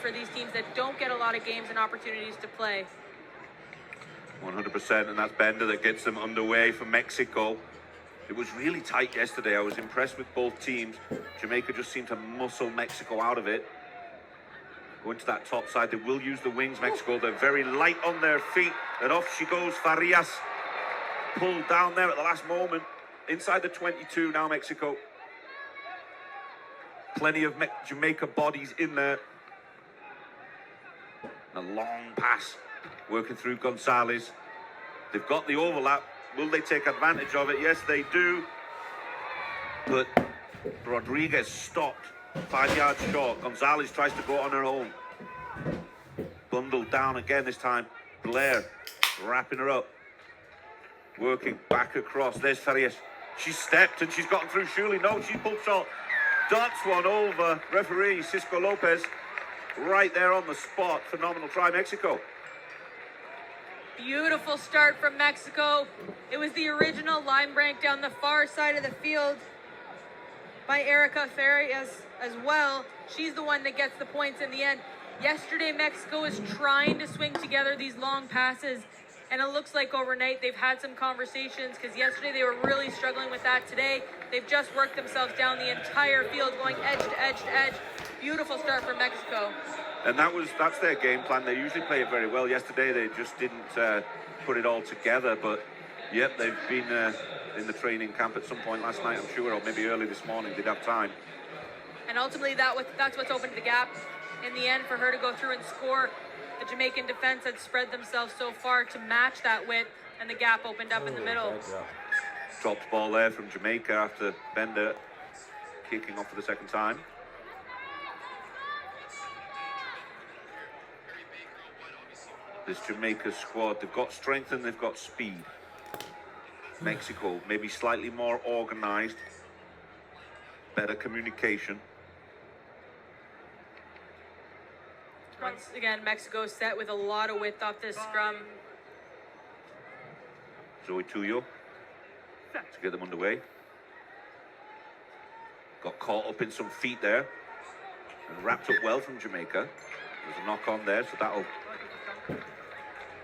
for these teams that don't get a lot of games and opportunities to play. 100%, and that's Bender that gets them underway for Mexico. It was really tight yesterday. I was impressed with both teams. Jamaica just seemed to muscle Mexico out of it. Going to that top side, they will use the wings, Mexico. They're very light on their feet, and off she goes, Farias. Pulled down there at the last moment. Inside the 22 now, Mexico. Plenty of Jamaica bodies in there. A long pass, working through Gonzalez. They've got the overlap. Will they take advantage of it? Yes, they do. But Rodriguez stopped 5 yards short. Gonzalez tries to go on her own. Bundled down again this time. Blair wrapping her up. Working back across. There's Farias. She's stepped and she's gotten through. Surely no, she pulled short. Dots one over. Referee Cisco Lopez right there on the spot. Phenomenal try, Mexico. Beautiful start from Mexico. It was the original line break down the far side of the field by Erica Farias as well. She's the one that gets the points in the end. Yesterday, Mexico was trying to swing together these long passes, and it looks like overnight they've had some conversations, because yesterday they were really struggling with that. Today, they've just worked themselves down the entire field, going edge to edge to edge. Beautiful start for Mexico. And that's their game plan. They usually play it very well. Yesterday, they just didn't put it all together. But, yep, they've been in the training camp at some point last night, I'm sure, or maybe early this morning. They'd have time. And ultimately, that's what's opened the gap in the end for her to go through and score. The Jamaican defense had spread themselves so far to match that width, and the gap opened up in the middle. Dropped ball there from Jamaica after Bender kicking off for the second time. This Jamaica squad, they've got strength and they've got speed. Mexico, maybe slightly more organized, better communication. Once again, Mexico set with a lot of width off this scrum. Zoe Tuyo to get them underway. Got caught up in some feet there and wrapped up well from Jamaica. There's a knock on there, so that'll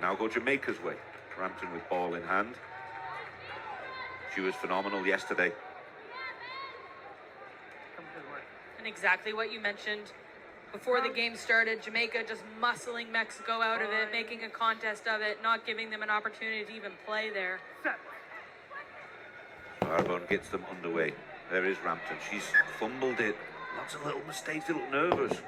now go Jamaica's way. Rampton with ball in hand. She was phenomenal yesterday. And exactly what you mentioned before the game started, Jamaica just muscling Mexico out of it, making a contest of it, not giving them an opportunity to even play there. Arbonne gets them underway. There is Rampton. She's fumbled it. Lots of little mistakes, little nervous.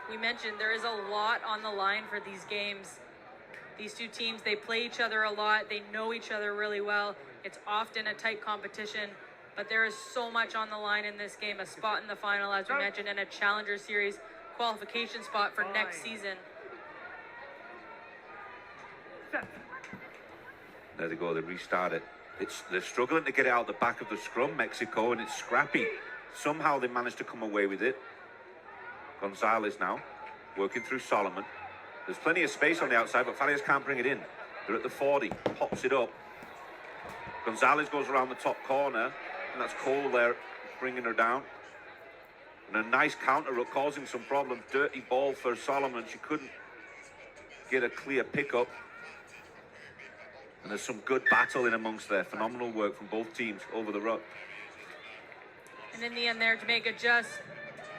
We mentioned there is a lot on the line for these games. These two teams, they play each other a lot. They know each other really well. It's often a tight competition, but there is so much on the line in this game. A spot in the final, as we mentioned, and a Challenger Series qualification spot for next season. There they go, they restart it. They're struggling to get it out the back of the scrum, Mexico, and it's scrappy. Somehow they managed to come away with it. Gonzalez now, working through Solomon. There's plenty of space on the outside, but Farias can't bring it in. They're at the 40, pops it up. Gonzalez goes around the top corner, and that's Cole there, bringing her down. And a nice counter up, causing some problems. Dirty ball for Solomon. She couldn't get a clear pickup. And there's some good battle in amongst there. Phenomenal work from both teams over the ruck. And in the end there, Jamaica just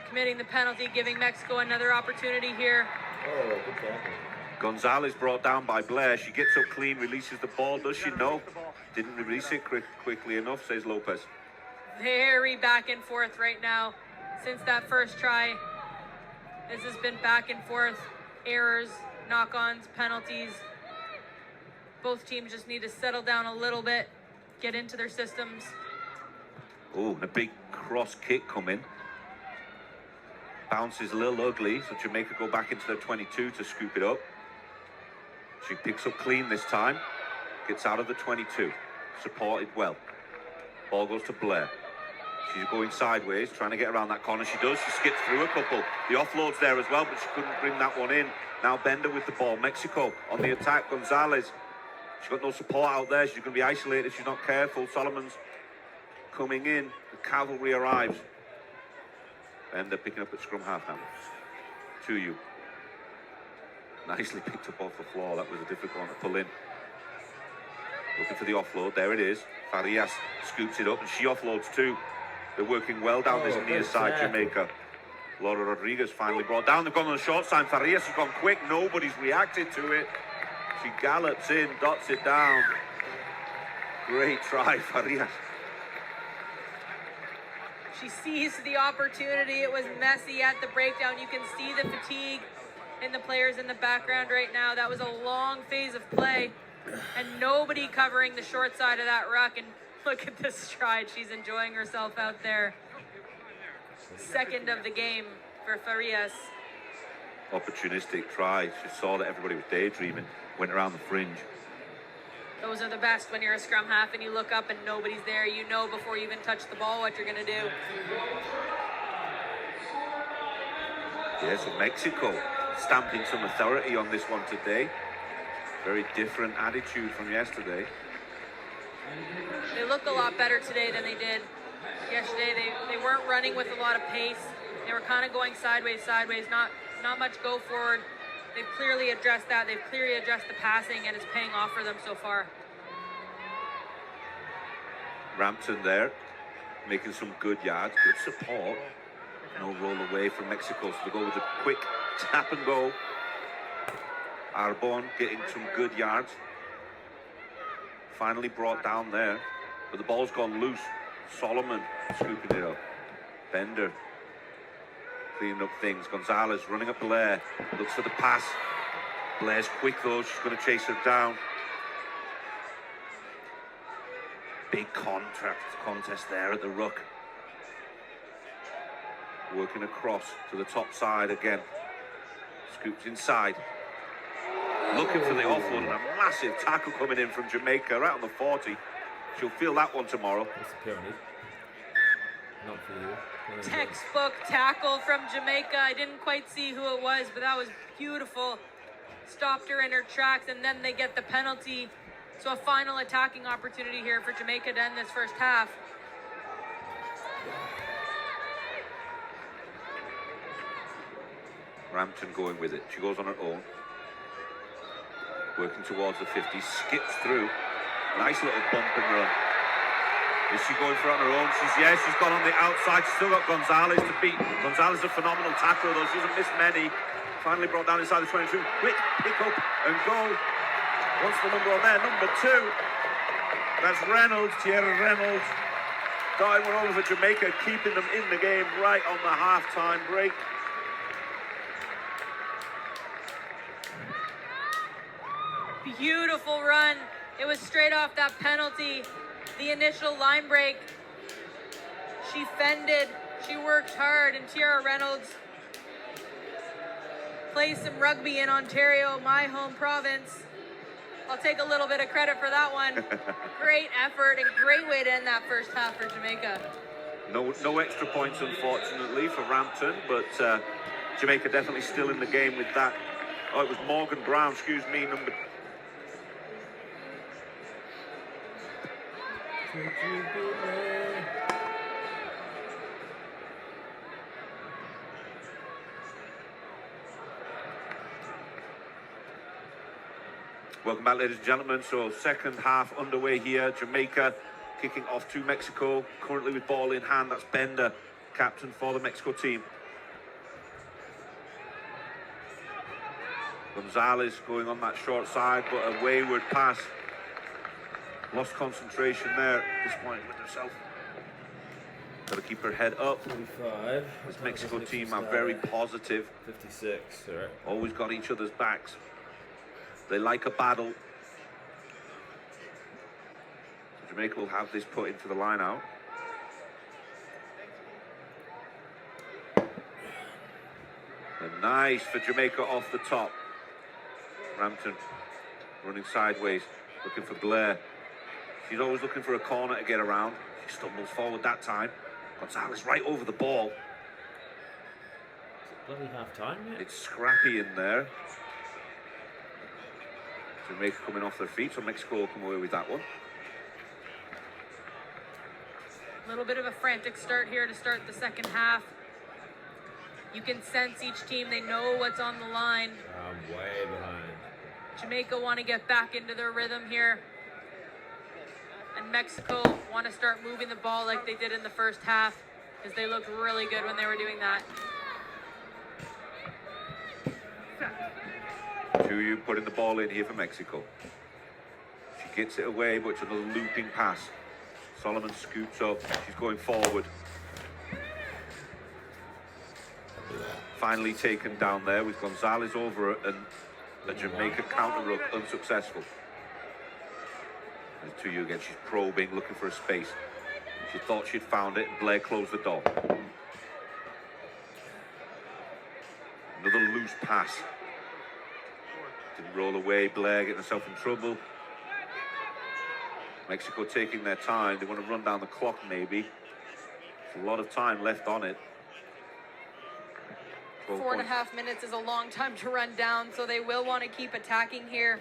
committing the penalty, giving Mexico another opportunity here. Oh, good tackle. Gonzalez brought down by Blair. She gets up clean, releases the ball. Does she? No. Didn't release it quickly enough, says Lopez. Very back and forth right now. Since that first try, this has been back and forth. Errors, knock-ons, penalties. Both teams just need to settle down a little bit, get into their systems. Oh, and a big cross kick coming. Bounces a little ugly, so Jamaica go back into their 22 to scoop it up. She picks up clean this time. Gets out of the 22. Supported well. Ball goes to Blair. She's going sideways, trying to get around that corner. She does. She skips through a couple. The offload's there as well, but she couldn't bring that one in. Now Bender with the ball. Mexico on the attack. Gonzalez. She's got no support out there. She's going to be isolated if she's not careful. Solomon's coming in. The cavalry arrives. And they're picking up at scrum half now. To you. Nicely picked up off the floor. That was a difficult one to pull in. Looking for the offload. There it is. Farias scoops it up and she offloads too. They're working well down this near side, Jamaica. Laura Rodriguez finally brought down. They've gone on the short side. Farias has gone quick. Nobody's reacted to it. She gallops in, dots it down. Great try, Farias. She seized the opportunity. It was messy at the breakdown. You can see the fatigue in the players in the background right now. That was a long phase of play and nobody covering the short side of that ruck. And look at the stride. She's enjoying herself out there. Second of the game for Farias. Opportunistic try. She saw that everybody was daydreaming, went around the fringe. Those are the best when you're a scrum half and you look up and nobody's there. You know before you even touch the ball what you're going to do. Yeah, so Mexico stamping some authority on this one today. Very different attitude from yesterday. They look a lot better today than they did yesterday. They weren't running with a lot of pace. They were kind of going sideways, not much go forward. They've clearly addressed that. They've clearly addressed the passing, and it's paying off for them so far. Rampton there, making some good yards, good support. No roll away from Mexico, so they go with a quick tap and go. Arbonne getting some good yards. Finally brought down there, but the ball's gone loose. Solomon scooping it up. Bender cleaning up things. Gonzalez running up Blair, looks for the pass. Blair's quick though, she's going to chase her down. Big contest there at the ruck. Working across to the top side again. Scoops inside. Looking for the offload and a massive tackle coming in from Jamaica right on the 40. She'll feel that one tomorrow. That's the pyramid. Not for you. Textbook tackle from Jamaica. I didn't quite see who it was, but that was beautiful. Stopped her in her tracks, and then they get the penalty. So a final attacking opportunity here for Jamaica to end this first half. Rampton going with it. She goes on her own. Working towards the 50, skips through. Nice little bump and run. Is she going for it on her own? She's gone on the outside. She's still got Gonzalez to beat. Gonzalez is a phenomenal tackler though. She doesn't miss many. Finally brought down inside the 22. Quick pick up and go. What's the number on there? Number 2. That's Reynolds, Tierra Reynolds. Starting one over for Jamaica, keeping them in the game right on the half-time break. Beautiful run. It was straight off that penalty. The initial line break. She fended. She worked hard. And Tierra Reynolds plays some rugby in Ontario, my home province. I'll take a little bit of credit for that one. Great effort and great way to end that first half for Jamaica. No extra points, unfortunately, for Rampton, but Jamaica definitely still in the game with that. Oh, it was Morgan Brown, excuse me, number... Welcome back, ladies and gentlemen. So second half underway here. Jamaica kicking off to Mexico, currently with ball in hand. That's Bender, captain for the Mexico team. Gonzalez going on that short side, but a wayward pass. Lost concentration there, disappointed with herself. Got to keep her head up. 45. This Mexico team are very positive. 56, alright. Always got each other's backs. They like a battle. So Jamaica will have this put into the line out. And nice for Jamaica off the top. Rampton running sideways, looking for Blair. She's always looking for a corner to get around. She stumbles forward that time. Gonzalez right over the ball. Is it bloody half time yet? It's scrappy in there. Jamaica coming off their feet, so Mexico will come away with that one. A little bit of a frantic start here to start the second half. You can sense each team, they know what's on the line. I'm way behind. Jamaica want to get back into their rhythm here. And Mexico want to start moving the ball like they did in the first half, because they looked really good when they were doing that. Tuyu putting the ball in here for Mexico. She gets it away, but it's another looping pass. Solomon scoops up. She's going forward. Finally taken down there with Gonzalez over it, and the Jamaica counter up unsuccessful. And Tuyu again, she's probing, looking for a space. She thought she'd found it, and Blair closed the door. Another loose pass. Didn't roll away, Blair getting herself in trouble. Mexico taking their time. They want to run down the clock maybe. There's a lot of time left on it. 4.5 minutes is a long time to run down, so they will want to keep attacking here.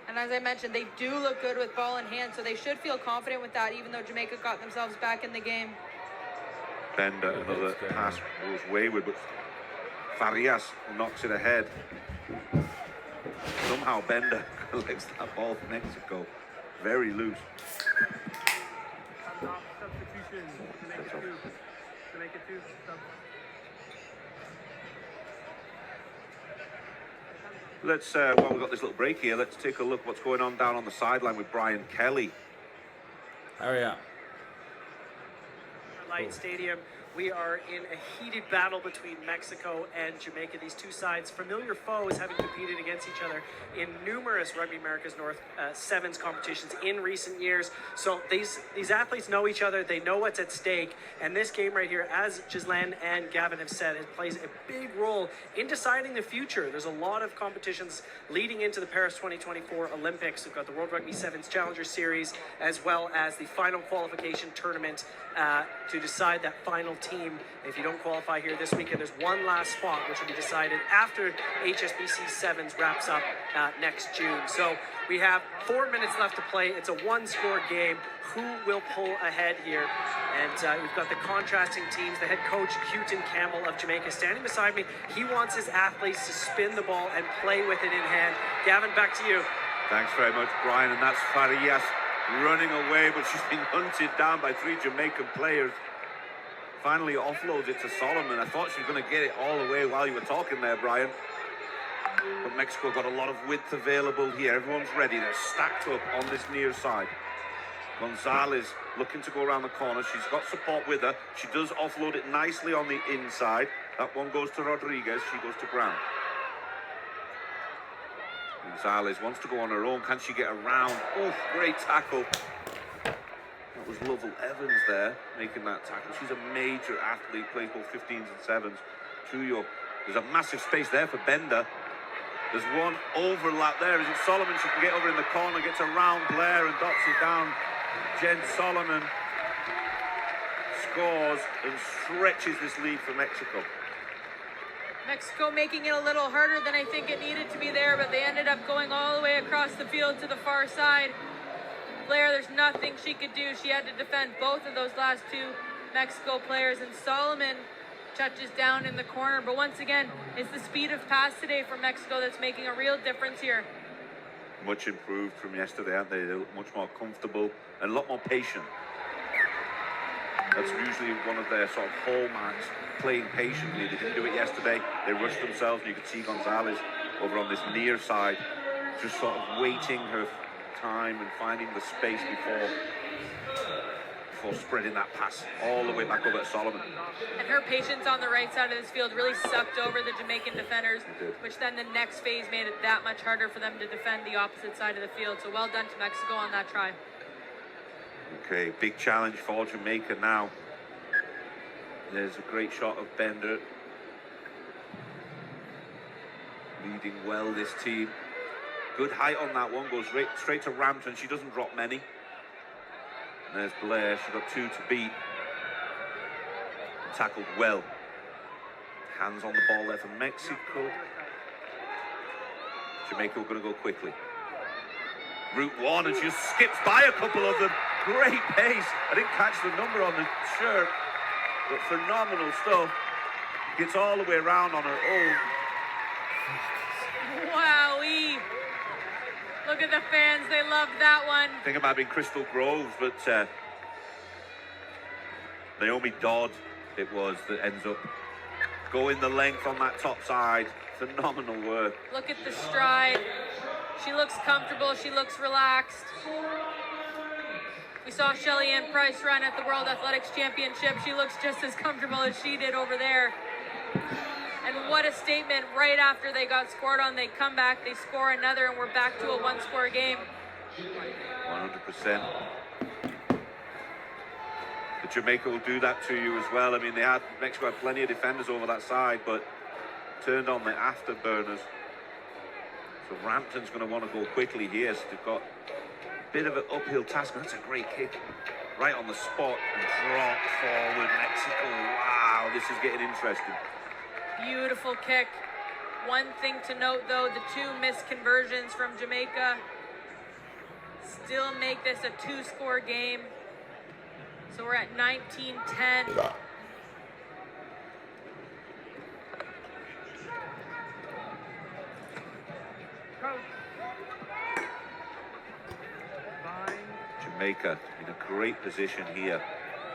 And as I mentioned, they do look good with ball in hand, so they should feel confident with that, even though Jamaica got themselves back in the game. Bender, another pass was wayward, but Farias knocks it ahead. Somehow Bender collects that ball for Mexico. Very loose. Substitution. Jamaica 2. Let's, while we've got this little break here, let's take a look what's going on down on the sideline with Brian Kelly. Hurry up. Light Stadium. We are in a heated battle between Mexico and Jamaica. These two sides, familiar foes, having competed against each other in numerous Rugby America's North Sevens competitions in recent years. So these athletes know each other. They know what's at stake. And this game right here, as Ghislaine and Gavin have said, it plays a big role in deciding the future. There's a lot of competitions leading into the Paris 2024 Olympics. We've got the World Rugby Sevens Challenger Series, as well as the final qualification tournament to decide that final team. If you don't qualify here this weekend, there's one last spot which will be decided after HSBC Sevens wraps up next June. So we have 4 minutes left to play. It's a one-score game. Who will pull ahead here? And we've got the contrasting teams. The head coach, Houghton Campbell of Jamaica, standing beside me. He wants his athletes to spin the ball and play with it in hand. Gavin, back to you. Thanks very much, Brian. And that's Farias running away, but she's been hunted down by 3 Jamaican players. Finally offloads it to Solomon. I thought she was going to get it all the way while you were talking there, Brian. But Mexico got a lot of width available here. Everyone's ready. They're stacked up on this near side. Gonzalez looking to go around the corner. She's got support with her. She does offload it nicely on the inside. That one goes to Rodriguez. She goes to ground. Gonzalez wants to go on her own. Can she get around? Oh, great tackle. That was Lovell Evans there making that tackle. She's a major athlete, plays both 15s and 7s. Tuyu. There's a massive space there for Bender. There's one overlap there. Is it Solomon? She can get over in the corner, gets around Blair and dots it down. Jen Solomon scores and stretches this lead for Mexico. Mexico making it a little harder than I think it needed to be there, but they ended up going all the way across the field to the far side. Blair, there's nothing she could do. She had to defend both of those last 2 Mexico players, and Solomon touches down in the corner. But once again, it's the speed of pass today for Mexico that's making a real difference here. Much improved from yesterday, aren't they? They look much more comfortable and a lot more patient. That's usually one of their sort of hallmarks, playing patiently. They didn't do it yesterday. They rushed themselves, and you could see Gonzalez over on this near side, just sort of waiting her time and finding the space before spreading that pass all the way back over to Solomon. And her patience on the right side of this field really sucked over the Jamaican defenders, which then the next phase made it that much harder for them to defend the opposite side of the field. So well done to Mexico on that try. Okay, big challenge for Jamaica now. There's a great shot of Bender. Leading well, this team. Good height on that one, goes straight to Rampton. She doesn't drop many. And there's Blair, she's got 2 to beat. Tackled well. Hands on the ball there for Mexico. Jamaica are going to go quickly. Route 1, and she just skips by a couple of them. Great pace. I didn't catch the number on the shirt, but phenomenal stuff. Gets all the way around on her own. Wowee. Look at the fans. They loved that one. I think it might have been Crystal Groves, but Naomi Dodd it was that ends up going the length on that top side. Phenomenal work. Look at the stride. She looks comfortable. She looks relaxed. We saw Shelly Ann Price run at the World Athletics Championship. She looks just as comfortable as she did over there. And what a statement. Right after they got scored on, they come back, they score another, and we're back to a one-score game. 100%. But Jamaica will do that to you as well. I mean, Mexico had plenty of defenders over that side, but turned on the afterburners. So Rampton's going to want to go quickly here. So they've got a bit of an uphill task. That's a great kick. Right on the spot and drop forward Mexico. Wow, this is getting interesting. Beautiful kick. One thing to note, though, the two missed conversions from Jamaica still make this a two-score game. So we're at 19-10. Jamaica in a great position here.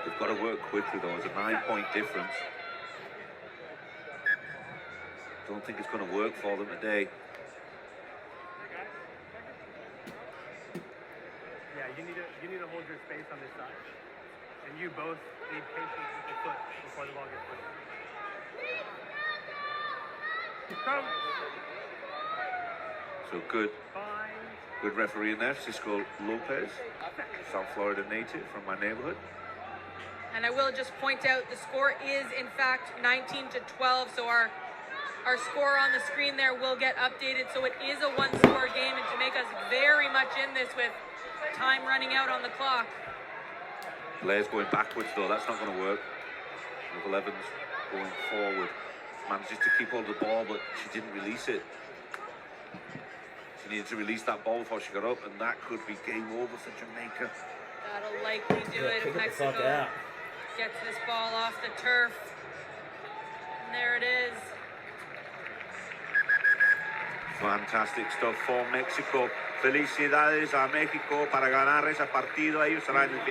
They've got to work quickly, though. It's a 9-point difference. Don't think it's going to work for them today. Yeah, you need to hold your space on this side, and you both need patience with the foot before the ball gets put. Come. So good referee in there, Cisco Lopez, South Florida native from my neighborhood. And I will just point out the score is in fact 19-12. So our score on the screen there will get updated. So it is a one-score game, and Jamaica's very much in this with time running out on the clock. Blair's going backwards though, that's not going to work. Nicole Evans going forward. Manages to keep hold of the ball, but she didn't release it. She needed to release that ball before she got up, and that could be game over for Jamaica. That'll likely do it if Mexico gets this ball off the turf. And there it is. Fantastic stuff for Mexico. Felicidades a México para ganar ese partido. Ellos serán